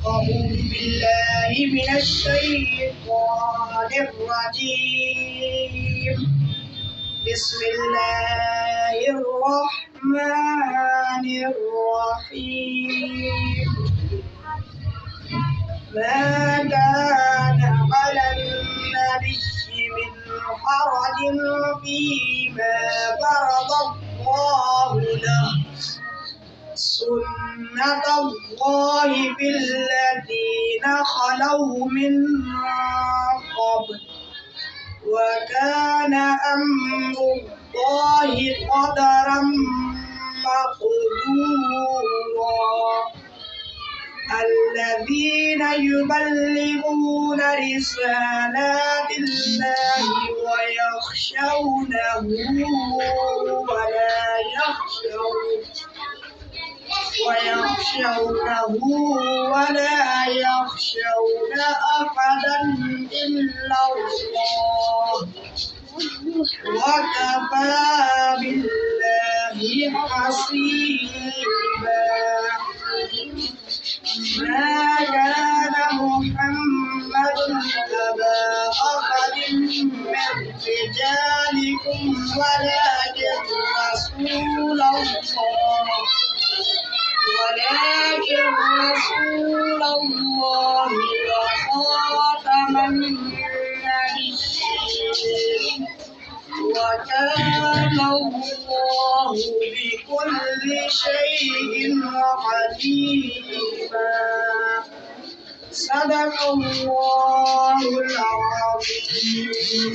أعوذ بالله من الشيطان الرجيم. بسم الله الرحمن الرحيم. ما كان على النبي من حرج فيما فرض الله له، سنة الله في الذين خلوا من قبل، وكان أمر الله قدرا مقدورا. الذين يبلغون رسالات الله ويخشونه ولا يخشون أحدا إلا الله، وكفى بالله حسيبا. ما كان محمد أبا أحد من رجالكم ولكن رسول الله وخاتم النبيين، وكان الله بكل شيء عليما. صدق الله العظيم.